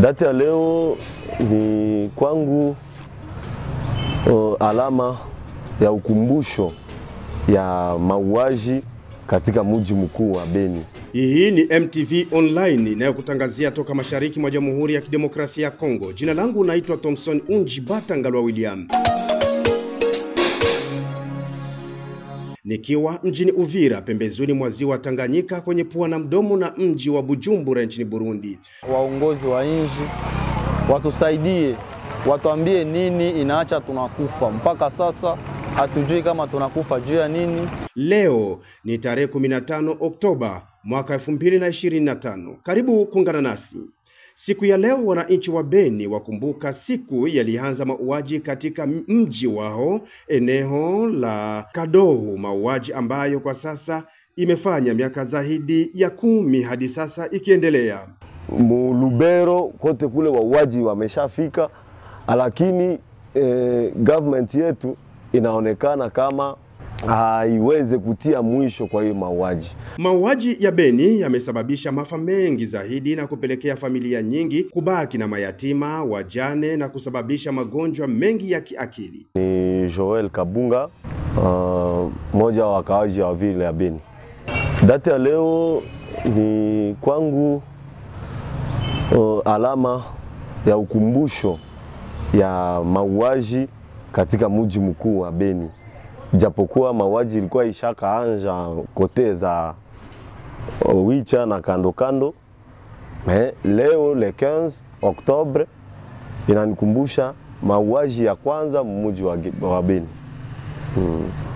Dati ya leo ni kwangu alama ya ukumbusho ya mauaji katika mji mkuu wa Beni. Hii ni MTV Online inayokutangazia toka mashariki mwa Jamhuri ya Kidemokrasia ya Kongo. Jina langu naitwa Thompson Unjibata Ngalwa William. Nikiwa mjini Uvira, pembezoni mwa ziwa Tanganyika, kwenye pua na mdomo na mji wa Bujumbura nchini Burundi. Waongozi wa nchi watusaidie, watuambie nini inaacha tunakufa. Mpaka sasa hatujui kama tunakufa juu ya nini. Leo ni tarehe 15 Oktoba mwaka 2025. Karibu kuungana nasi. Siku ya leo wananchi wa Beni wakumbuka siku yalianza mauaji katika mji wao, eneo la Kadohu, mauaji ambayo kwa sasa imefanya miaka zaidi ya 10 hadi sasa ikiendelea. Lubero kote kule wauaji wameshafika, lakini government yetu inaonekana kama haiweze kutia mwisho kwa hiyo mauaji. Mauaji ya Beni yamesababisha maafa mengi zaidi na kupelekea familia nyingi kubaki na mayatima, wajane na kusababisha magonjwa mengi ya kiakili. Ni Joel Kabunga, moja wa wakaaji wa vile ya Beni. Dati ya leo ni kwangu alama ya ukumbusho ya mauaji katika mji mkuu wa Beni. Japokuwa mauaji ilikuwa ishakaanza kote za Wicha na kando kando, leo le 15 Oktobre inanikumbusha mauaji ya kwanza mji wa Beni.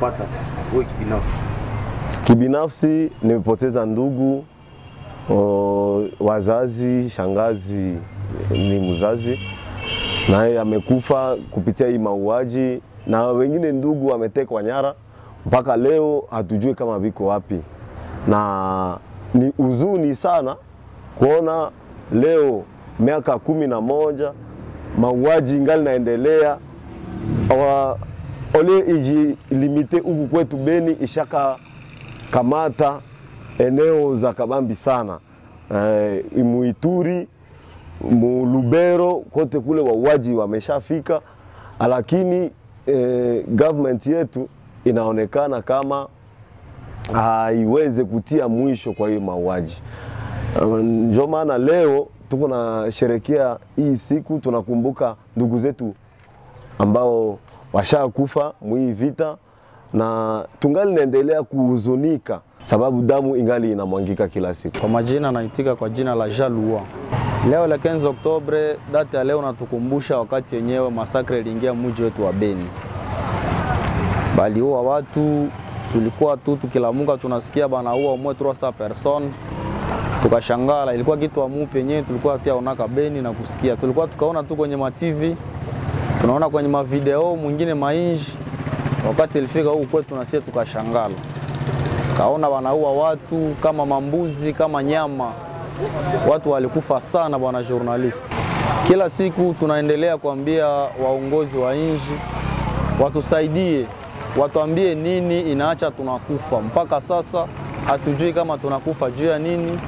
Pata wewe kibinafsi? Kibinafsi nimepoteza ndugu, wazazi, shangazi ni mzazi, naye amekufa kupitia hii mauaji, na wengine ndugu wametekwa nyara. Mpaka leo hatujui kama viko wapi, na ni huzuni sana kuona leo miaka 11 mauaji ingali naendelea. Ole iji limite huku kwetu Beni ishaka kamata eneo za kabambi sana, Muituri, Lubero kote kule wauaji wameshafika, lakini government yetu inaonekana kama haiweze kutia mwisho kwa hiyo mauaji. Ndio maana leo tuko na sherekea hii siku, tunakumbuka ndugu zetu ambao washakufa mwi vita, na tungali naendelea kuhuzunika sababu damu ingali inamwangika kila siku. Kwa majina naitika kwa jina la Jalua. Leo le 15 Oktobre, data ya leo natukumbusha wakati yenyewe masakre iliingia mji wetu wa Beni. Baliua watu, tulikuwa tu tukilamuka tunasikia banaua mwe 300 person. Tukashangala, ilikuwa kitu amupe yenyewe tulikuwa tuyaonaka Beni na kusikia. Tulikuwa tukaona tu kwenye ma TV, tunaona kwenye ma video mwingine mainji. Wakati ilifika huko kwetu tunasikia tukashangala. Kaona banaua watu kama mambuzi, kama nyama. Watu walikufa sana bwana journalist. Kila siku tunaendelea kuambia waongozi wa nchi watusaidie, watuambie nini inaacha tunakufa. Mpaka sasa hatujui kama tunakufa juu ya nini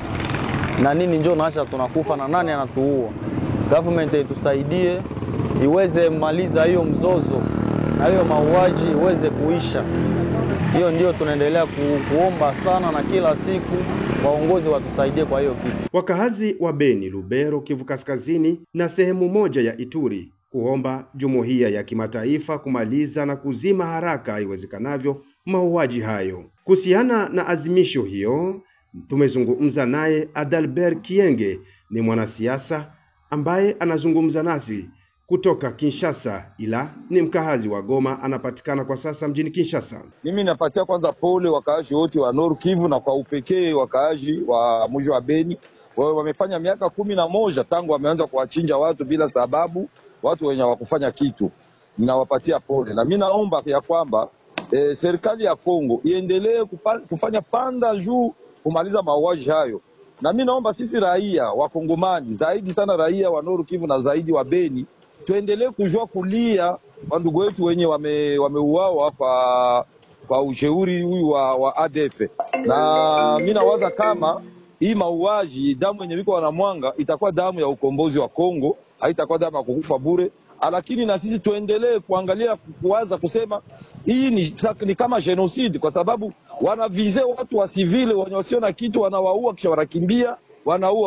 na nini njoo naacha tunakufa na nani anatuua. Government itusaidie iweze maliza hiyo mzozo na hiyo mauaji iweze kuisha. Hiyo ndio tunaendelea kuomba sana, na kila siku waongozi watusaidie kwa hiyo kitu. Wakazi wa Beni, Lubero, Kivu Kaskazini na sehemu moja ya Ituri kuomba jumuiya ya kimataifa kumaliza na kuzima haraka iwezekanavyo mauaji hayo. Kuhusiana na azimisho hiyo, tumezungumza naye Adalbert Kienge, ni mwanasiasa ambaye anazungumza nasi kutoka Kinshasa, ila ni mkahazi wa Goma, anapatikana kwa sasa mjini Kinshasa. Mimi napatia kwanza pole wakaaji wote wa Nord Kivu na kwa upekee wakaaji wa mji wa Beni. Wao wamefanya miaka 11 tangu wameanza kuwachinja watu bila sababu, watu wenye wakufanya kitu. Ninawapatia pole, na mimi naomba ya kwamba serikali ya Kongo iendelee kufanya panda juu kumaliza mauaji hayo. Na mimi naomba sisi raia wa Kongomani, zaidi sana raia wa Nord Kivu na zaidi wa Beni, tuendelee kujua kulia wa ndugu wetu wenye wameuawa kwa ujeuri huyu wa ADF. Na mimi nawaza kama hii mauaji, damu yenye biko wanamwanga itakuwa damu ya ukombozi wa Kongo, haitakuwa damu ya kukufa bure. Lakini na sisi tuendelee kuangalia, kuwaza, kusema hii ni kama genocide, kwa sababu wanavize watu wa civile wenye wasio na kitu, wanawaua kisha wanakimbia,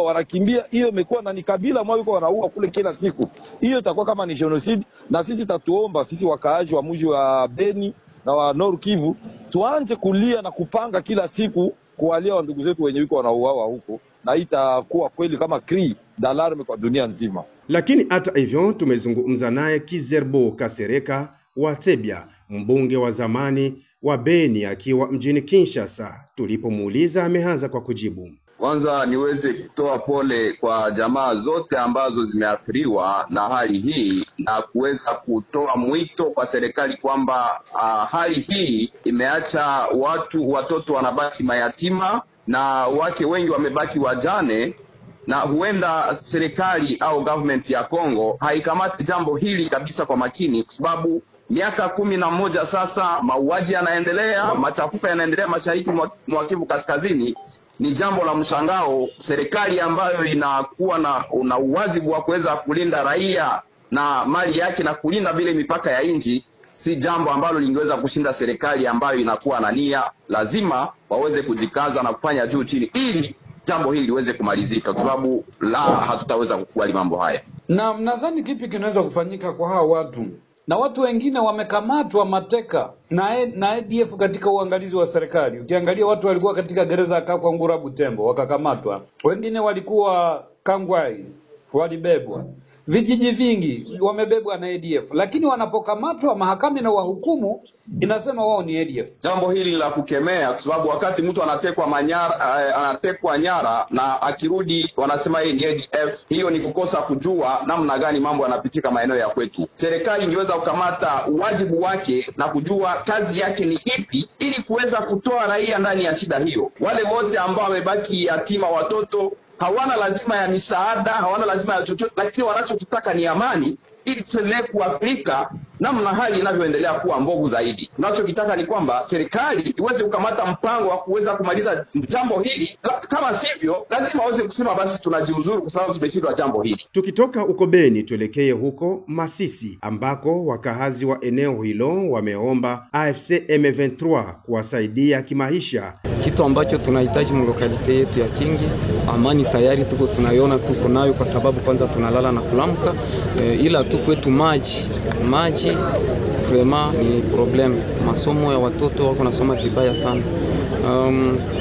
wanakimbia. Hiyo imekuwa na ni kabila moja iko wanaua kule kila siku. Hiyo itakuwa kama ni genocide, na sisi tatuomba sisi wakaaji wa mji wa Beni na wa Nord Kivu tuanze kulia na kupanga kila siku kuwalia ndugu zetu wenye wiko wanauawa huko, na itakuwa kweli kama cri d'alarme kwa dunia nzima. Lakini hata hivyo tumezungumza naye Kizerbo Kasereka wa Tebia, mbunge wa zamani wa Beni akiwa mjini Kinshasa. Tulipomuuliza ameanza kwa kujibu. Kwanza niweze kutoa pole kwa jamaa zote ambazo zimeathiriwa na hali hii na kuweza kutoa mwito kwa serikali kwamba hali hii imeacha watoto wanabaki mayatima na wake wengi wamebaki wajane, na huenda serikali au government ya Kongo haikamati jambo hili kabisa kwa makini, kwa sababu miaka 11 sasa mauaji yanaendelea, machafuko yanaendelea mashariki mwa Kivu Kaskazini. Ni jambo la mshangao. Serikali ambayo inakuwa na uwajibu wa kuweza kulinda raia na mali yake na kulinda vile mipaka ya nchi, si jambo ambalo lingeweza kushinda serikali ambayo inakuwa na nia. Lazima waweze kujikaza na kufanya juu chini ili jambo hili liweze kumalizika, kwa sababu hatutaweza kukubali mambo haya. Na mnadhani kipi kinaweza kufanyika kwa hao watu? Na watu wengine wamekamatwa mateka na ADF katika uangalizi wa serikali. Ukiangalia watu walikuwa katika gereza kwa Ngura Butembo wakakamatwa. Wengine walikuwa Kangwai walibebwa. Vijiji vingi wamebebwa na ADF, lakini wanapokamatwa mahakama na wahukumu inasema wao ni ADF. Jambo hili la kukemea, kwa sababu wakati mtu anatekwa nyara na akirudi wanasema yeye ni ADF, hiyo ni kukosa kujua namna gani mambo yanapitika maeneo ya kwetu. Serikali ingeweza kukamata wajibu wake na kujua kazi yake ni ipi ili kuweza kutoa raia ndani ya shida hiyo. Wale wote ambao wamebaki yatima, watoto, hawana lazima ya misaada, hawana lazima ya chochote, lakini wanachotaka ni amani ili tuendelee kuathirika namna hali inavyoendelea kuwa mbovu zaidi. Tunachokitaka ni kwamba serikali iweze kukamata mpango wa kuweza kumaliza jambo hili. Kama sivyo, lazima waweze kusema basi tunajiuzuru kwa sababu tumeshindwa jambo hili. Tukitoka huko Beni tuelekee huko Masisi ambako wakahazi wa eneo hilo wameomba AFC M23 kuwasaidia kimaisha. Kitu ambacho tunahitaji mlokalite yetu ya Kingi, amani tayari tunaiona tuko nayo, kwa sababu kwanza tunalala na kulamka, ila tu kwetu maji vraiment ni problem. Masomo ya watoto wako nasoma vibaya sana.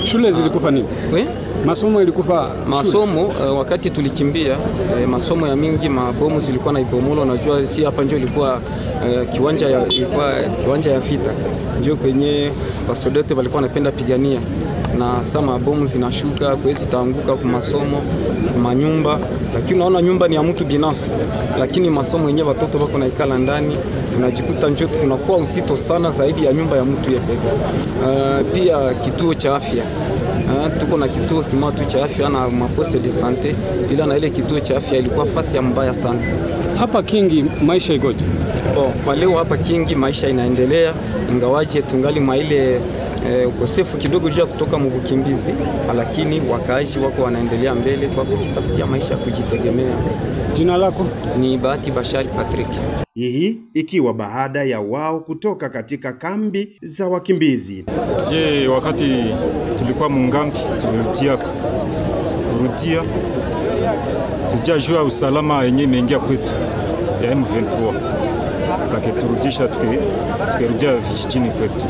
Shule zilikufa nini? Masomo ilikufa masomo wakati tulikimbia, masomo ya mingi mabomu zilikuwa na ibomulo. Unajua si hapa ndio ilikuwa kiwanja ya vita, ndio kwenye wasodote walikuwa wanapenda pigania, na sama bomu zinashuka kwezi taanguka kwa masomo, manyumba. Lakini unaona nyumba ni ya mtu binafsi, lakini masomo yenyewe watoto wako naikala ndani, tunajikuta njoo tunakuwa uzito sana zaidi ya nyumba ya mtu yepeke. Pia kituo cha afya, tuko na kituo kimoja cha afya na maposte de sante, ila na ile kituo cha afya ilikuwa fasi ya mbaya sana. Hapa Kingi maisha ikoje? Kwa leo hapa Kingi maisha inaendelea, ingawaje tungali maile ukosefu kidogo juu kutoka mukimbizi, lakini wakaaji wako wanaendelea mbele kwa kujitafutia maisha, kujitegemea. Jina lako? Ni Bahati Bashari Patrick. Hii ikiwa baada ya wao kutoka katika kambi za wakimbizi. Sie wakati tulikuwa mungambi kurudia tujajua usalama yenyewe imeingia kwetu ya M23, turudisha tukirudia vijijini kwetu.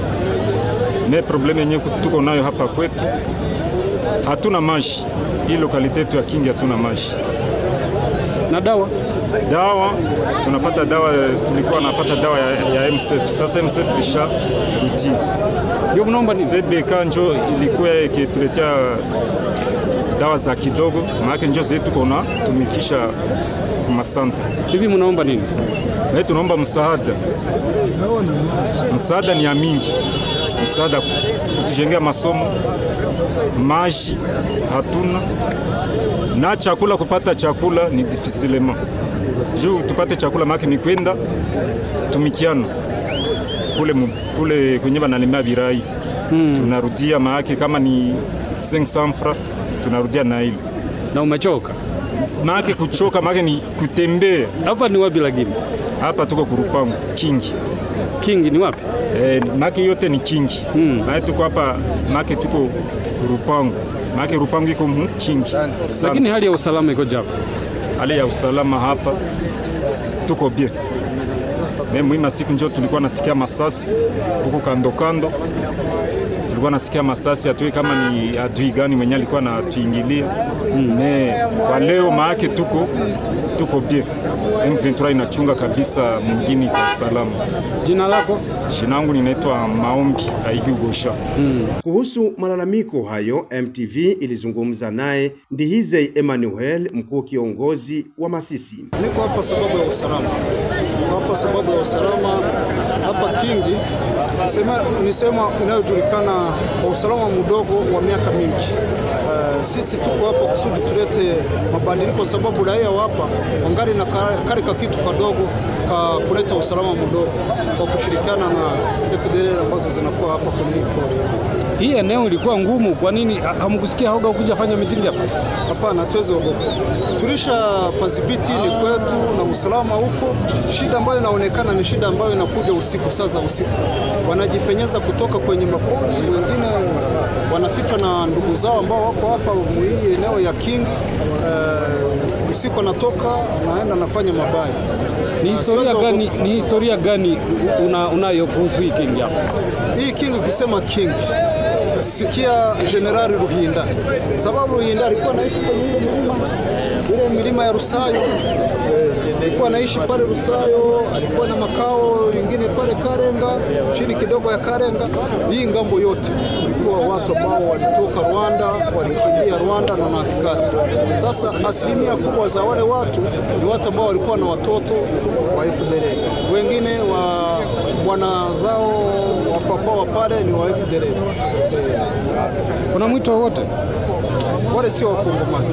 Ne probleme yenyewe tuko nayo hapa kwetu, hatuna maji. Hii lokalite yetu ya Kingi hatuna maji. Na dawa tunapata dawa, tulikuwa napata dawa ya MSF. Sasa MSF lisha ruti. Ndio mnaomba nini? CBK njo ilikuwa ikituletea dawa za kidogo, maana njo zetu kuna tumikisha masanta. Hivi mnaomba nini? Na tunaomba msaada. Msaada ni ya mingi. Msaada kutujengea masomo, maji hatuna, na chakula, kupata chakula ni difficilement. Juu tupate chakula maki ni kwenda tumikiano kule kwenye banalimia birai. Tunarudia maaki kama ni 500 francs tunarudia na ile. Na umechoka? Maana kuchoka, maana ni kutembea. Hapa ni wapi lakini? Hapa tuko Kurupango, Kingi. Kingi ni wapi? Maana yote ni Kingi. Maana tuko hapa, maana tuko Kurupango. Maana Rupango iko Kingi. Lakini hali ya usalama iko japo? Hali ya usalama hapa tuko bien. Mimi siku njoo tulikuwa nasikia masasi huko kando kando. Tulikuwa nasikia masasi, hatui kama ni adui gani mwenye alikuwa anatuingilia. Kwa leo maake tuko bien. M23 inachunga kabisa mwingine kwa usalama. Jina lako? Jina langu ninaitwa Maombi Aigi Ugosha. Kuhusu malalamiko hayo, MTV ilizungumza naye Ndihizey Emmanuel, mkuu kiongozi wa Masisi. Niko hapa sababu ya usalama. Hapa sababu ya usalama hapa Kingi nisema inayojulikana kwa usalama mdogo wa miaka mingi. Sisi tuko hapa kusudi tulete mabadiliko, sababu raia hapa wangali na karika kitu kadogo ka kuleta usalama mdogo kwa kushirikiana na FDLR ambazo zinakuwa hapa kwenye hii. Hii eneo ilikuwa ngumu, kwa nini hamkusikia hoga kuja fanya mitingi hapa? Hapana, tuweze ogopa. Tulisha padhibiti ni kwetu na usalama huko. Shida ambayo inaonekana ni shida ambayo inakuja usiku, saa za usiku. Wanajipenyeza kutoka kwenye mapori, wengine wanafichwa na ndugu zao ambao wako hapa hii eneo ya Kingi. Usiku anatoka anaenda nafanya mabaya. Ni historia gani unayo kuhusu hii Kingi hapa? Hii Kingi ukisema Kingi, sikia Generali Ruhinda. Sababu Ruhinda alikuwa anaishi kwenye ile milima ya Rusayo. Alikuwa anaishi pale Rusayo, alikuwa na makao mengine pale Karenga, chini kidogo ya Karenga. Hii ngambo yote kulikuwa watu ambao walitoka Rwanda, walikimbia Rwanda na Mantikati. Sasa asilimia kubwa za wale watu ni watu ambao walikuwa na watoto wa FDLR. Wengine wa bwana zao wa papa wa pale ni wa FDLR. Kuna mwito wote? Wale sio Wakongomani.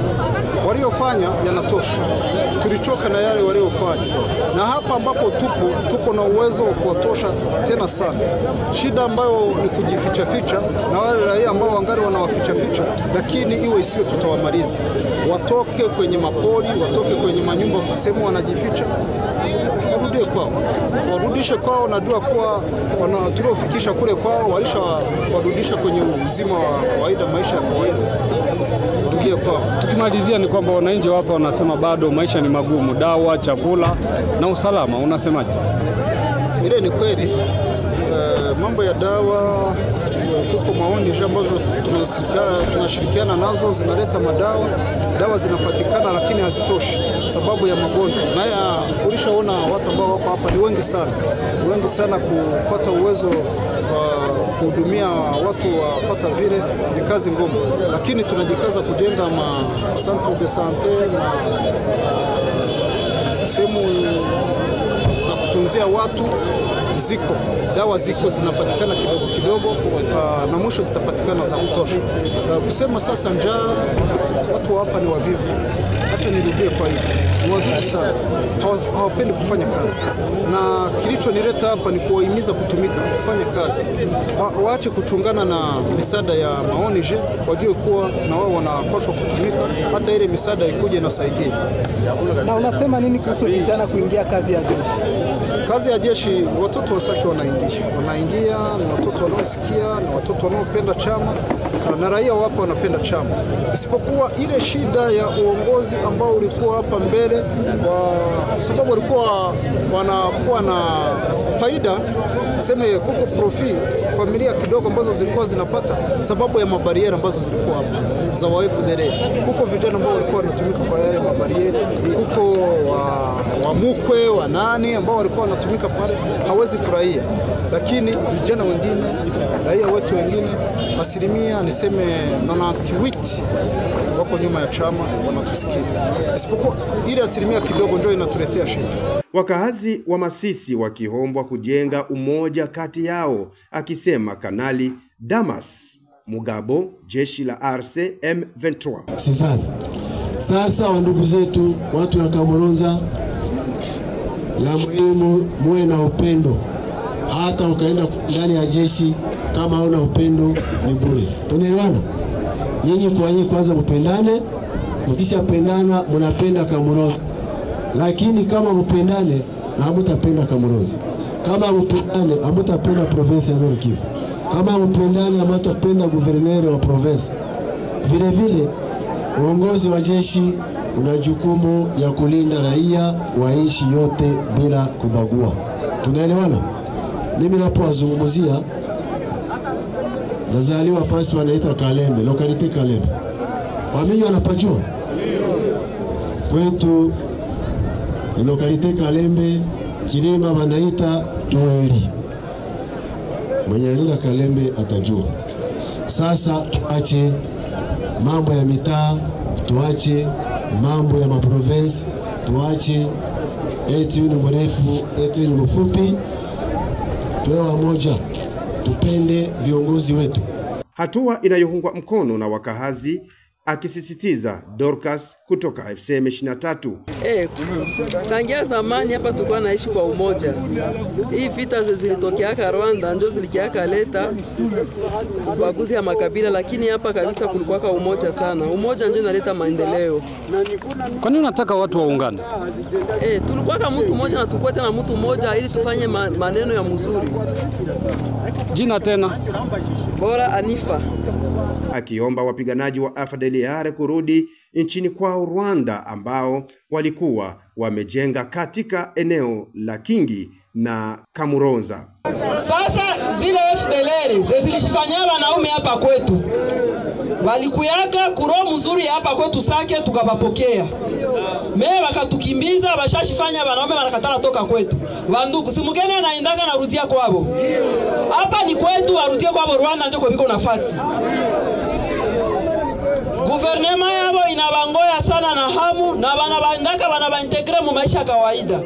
Waliofanya yanatosha. Tulichoka na yale waliofanya. Na hapa ambapo tuko na uwezo wa kuwatosha tena sana. Shida ambayo ni kujificha ficha na wale raia ambao wangali wanawaficha ficha, lakini iwe isiyo tutawamaliza. Watoke kwenye mapori, watoke kwenye manyumba sehemu wanajificha. Warudie kwao. Warudishe kwao, najua kuwa tuliofikisha kule kwao walisha warudisha kwenye uzima wa kawaida, maisha ya kawaida. Warudie kwao. Tukimalizia ni kwamba wananchi hapa wanasema bado maisha ni magumu, dawa, chakula na usalama, unasemaje? Ile ni kweli. Mambo ya dawa, kuko maoni ambazo tunashirikiana nazo zinaleta madawa. Dawa zinapatikana lakini hazitoshi sababu ya magonjwa. Na ulishaona watu ambao wako hapa ni wengi sana kupata uwezo wa kuhudumia watu wapata vile ni kazi ngumu, lakini tunajikaza kujenga centre de sante na sehemu za kutunzia watu. Dawa ziko zinapatikana kidogo na mwisho zitapatikana za kutosha. Kusema sasa njaa, watu hapa ni wavivu. Hata nirudie kwa hiyo, ni wavivu sana, hawapendi kufanya kazi, na kilichonileta hapa ni kuwahimiza kufanya kazi. Waache kuchungana na misaada ya maonije, wajue kuwa na wao wanapaswa kutumika, hata ile misaada ikuje inasaidia. Na unasema nini kuhusu vijana kuingia kazi ya jeshi? Kazi ya jeshi, watoto wasaki wanaingia, ni watoto wanaosikia, ni watoto wanaopenda chama, na raia wapo wanapenda chama. Isipokuwa ile shida ya uongozi ambao ulikuwa hapa mbele, kwa sababu walikuwa wanakuwa na faida, sema kuko profit familia kidogo ambazo zilikuwa zinapata sababu ya mabariera ambazo zilikuwa hapa za FDLR. Kuko vijana ambao walikuwa wanatumika kwa yale mabariera, kuko wamukwe wa nani ambao walikuwa wanatumika pale, hawezi furahia. Lakini vijana wengine, raia wetu wengine, asilimia niseme 98 wako nyuma ya chama, wanatusikia. Isipokuwa ile asilimia kidogo ndio inatuletea shida. Wakazi wa Masisi wakiombwa kujenga umoja kati yao, akisema Kanali Damas Mugabo, jeshi la RC M23. Sasa wandugu zetu, watu wa Kamulonza, la muhimu muwe na upendo. Hata ukaenda ndani ya jeshi kama hauna upendo ni bure. Tunaelewana? nyinyi kwa nyinyi kwanza mpendane, mkishapendana mnapenda Kamuronza. Lakini kama mpendane hamtapenda Kamuronza. Kama mpendane hamtapenda province ya Nord Kivu. Kama mpendane hamtapenda guverneur wa province. Vile vile uongozi wa jeshi una jukumu ya kulinda raia wa nchi yote bila kubagua. Tunaelewana? Mimi napozungumzia nazaliwa fasi wanaita Kalembe, lokalite Kalembe. Wamingi wanapajua? Kwetu lokalite Kalembe, kilima wanaita Tueli. Mwenye alila Kalembe atajua. Sasa tuache mambo ya mitaa, tuache mambo ya maprovince, tuache eti ni mrefu, eti ni mfupi. Tuwe wamoja, tupende viongozi wetu. Hatua inayoungwa mkono na wakahazi, akisisitiza Dorcas kutoka AFC M23. Tangia zamani hapa tulikuwa naishi kwa umoja. Hii vita zilitokeaka Rwanda ndio zilikiaka leta ubaguzi ya makabila, lakini hapa kabisa kulikuwa kwa umoja sana. Umoja ndio inaleta maendeleo. Kwa nini unataka watu waungane? Tulikuwa kama mtu mmoja na tukue tena mtu mmoja ili tufanye maneno ya mzuri. Jina tena? Bora Anifa. Akiomba wapiganaji wa FDLR kurudi nchini kwao Rwanda ambao walikuwa wamejenga katika eneo la Kingi na Kamuronza. Sasa zile FDLR zilishifanyia wanaume hapa kwetu. Walikuyaka kuroho mzuri hapa kwetu Sake tukapapokea. Mimi wakatukimbiza bashashifanya wanaume wanakatala toka kwetu. Wandugu si mgeni anaendaka na rudia kwao. Hapa ni kwetu arudie kwao Rwanda ndio kwa biko nafasi. Guvernema yabo inabangoya sana na hamu na banabandaka banabaintegre mu maisha kawaida.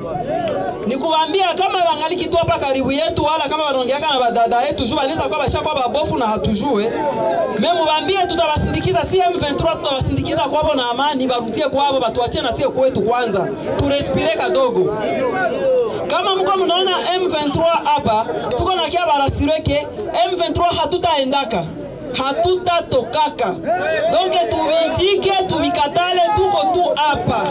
Nikuambia kama bangali kitu hapa karibu yetu wala kama wanaongeaka na badada yetu jua anaweza kwa basha kwa babofu na hatujue. Mimi mwambie tutawasindikiza CM23 tutawasindikiza kwao na amani barudie kwao batuachie na sio kwetu kwanza. Turespire kadogo. Kama mko mnaona M23 hapa tuko na kia barasireke M23 hatutaendaka. Hatutatokaka. Donc tubitike tubikatale tuko tu hapa.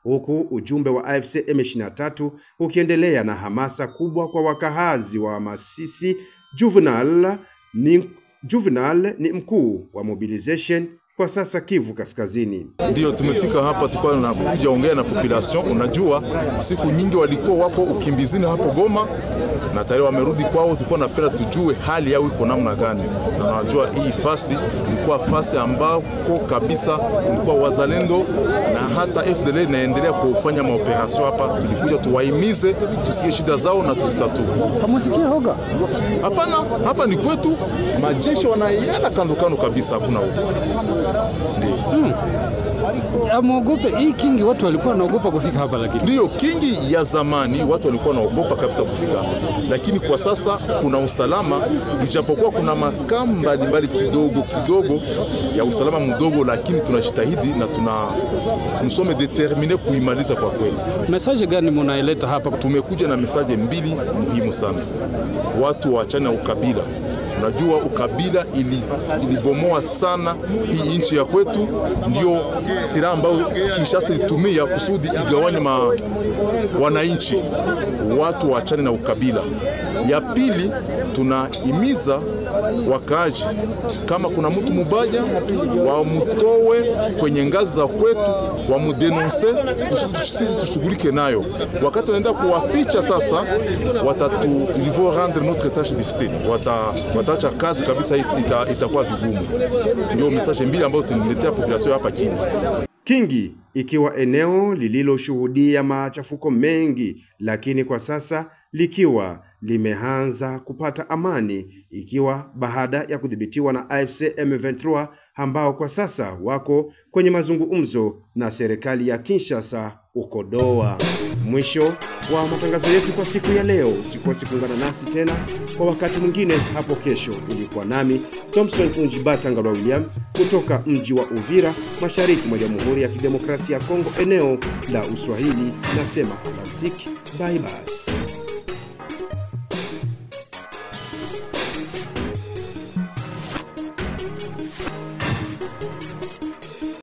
Huku ujumbe wa AFC M23 ukiendelea na hamasa kubwa kwa wakahazi wa Masisi. Juvenal ni mkuu wa mobilization kwa sasa Kivu Kaskazini. Ndio tumefika hapa tulikuwa tunakuja ongea na population. Unajua siku nyingi walikuwa wako ukimbizini hapo Goma na tayari wamerudi kwao, tulikuwa napenda tujue hali yao iko namna gani. Na unajua hii fasi ilikuwa fasi ambako kabisa kulikuwa wazalendo na hata FDL inaendelea kufanya maoperation hapa. Tulikuja tuwahimize tusikie shida zao na tuzitatue. Hamusikia hoga? Hapana, hapa ni kwetu. Majeshi wanaiana kando kando kabisa, hakuna hoga. Amuogope hii Kingi, watu walikuwa wanaogopa kufika hapa lakini. Ndio Kingi ya zamani watu walikuwa wanaogopa kabisa kufika hapa. Lakini kwa sasa kuna usalama, ijapokuwa kuna makamu mbalimbali kidogo ya usalama mdogo, lakini tunajitahidi na msome determine kuimaliza kwa kweli. Message gani mnaileta hapa? Tumekuja na message mbili muhimu sana. Watu waachane na ukabila. Unajua ukabila ilibomoa sana hii nchi ya kwetu, ndio silaha ambayo Kinshasa ilitumia kusudi igawanye wananchi. Watu waachane na ukabila. Ya pili, tunahimiza wakaaji kama kuna mtu mubaya wamutowe kwenye ngazi za kwetu, wamudenonse kusudi sisi tushughulike nayo. Wakati wanaenda kuwaficha sasa, ils vont rendre notre tâche difficile. Wataacha kazi kabisa, itakuwa vigumu. Ndio message mbili ambayo tunaletea population hapa Kingi. Kingi ikiwa eneo lililoshuhudia machafuko mengi, lakini kwa sasa likiwa limeanza kupata amani, ikiwa baada ya kudhibitiwa na AFC M23 ambao kwa sasa wako kwenye mazungumzo na serikali ya Kinshasa uko Doha. Mwisho wa matangazo yetu kwa siku ya leo. Usikose kuungana nasi tena kwa wakati mwingine hapo kesho. Ilikuwa nami Thompson Unjibatangalwa William kutoka mji wa Uvira, mashariki mwa Jamhuri ya Kidemokrasia ya Kongo, eneo la Uswahili. Nasema alamsiki, bye bye.